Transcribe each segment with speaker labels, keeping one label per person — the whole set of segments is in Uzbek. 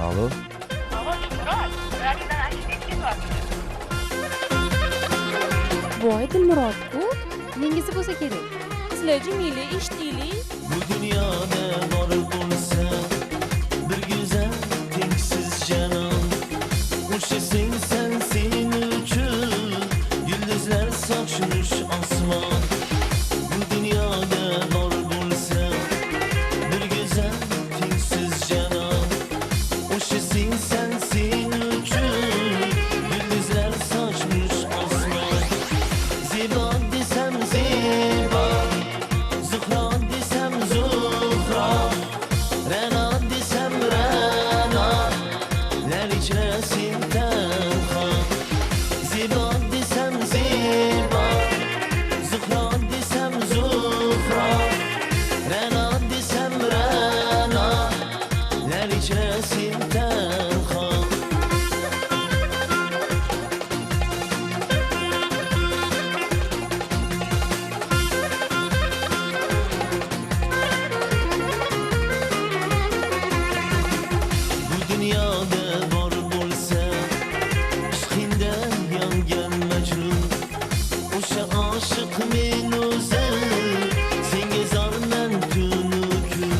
Speaker 1: Alo.
Speaker 2: Voy Dilmurod-ku, nengisi bo'lsa kerak. Sizlar jimili, eshitdingli?
Speaker 3: Bu dunyoda bor bo'lsa bir go'zal tengsiz janon, o'sha sensan, sen uchun yulduzlar sochmish osmon. Bu dunyoda bor bo'lsa bir go'zal tengsiz janon, o'sha sensan, sen uchun yulduzlar sochmish osmon. Zebo desam zebo, Zuhro desam Zuhro, Ra'no desam Ra'no, lar ichra sen tanho. Zebo desam zebo, Zuhro desam Zuhro, Ra'no desam Ra'no, lar ichra sen tanho. Bu dunyoda bor bo'lsa ishqingdan yongan majnun, o'sha oshiq men o'zim, senga zorman tunu kun.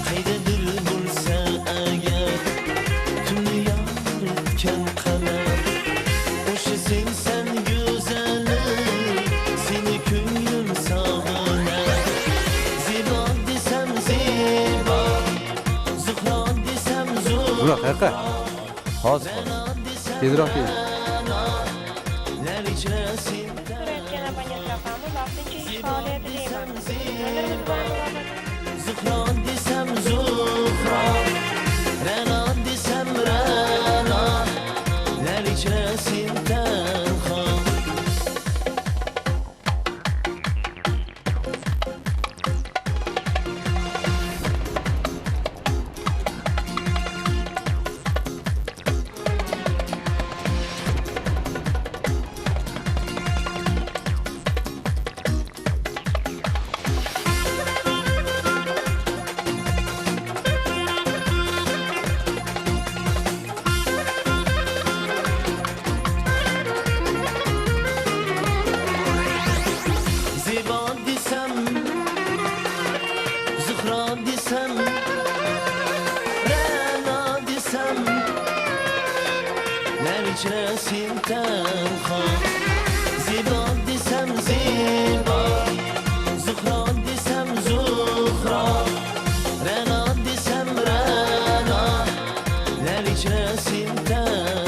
Speaker 3: Qaydadir bo'lsa agar tunni yoritgan qamar, o'sha sensan go'zalim, seni ko'nglim sog'inar. Zebo desam zebo, Zuhro desam Zuhro,
Speaker 1: Bular qayoqqa? Hozir. Tezroq kel.
Speaker 3: lar ichra sen
Speaker 2: So'rayotgan abonent raqami vaqtincha ish faoliyati deyman. Nomerimiz bilan
Speaker 3: Zuhro desam Zuhro, Ra'no desam Ra'no, lar ichra sen tanho. Zebo desam, Zuhro desam, Ra'no desam, lar ichra sen tanho. Zebo desam zebo, Zuhro desam Zuhro, Ra'no desam Ra'no, lar ichra sen tanho.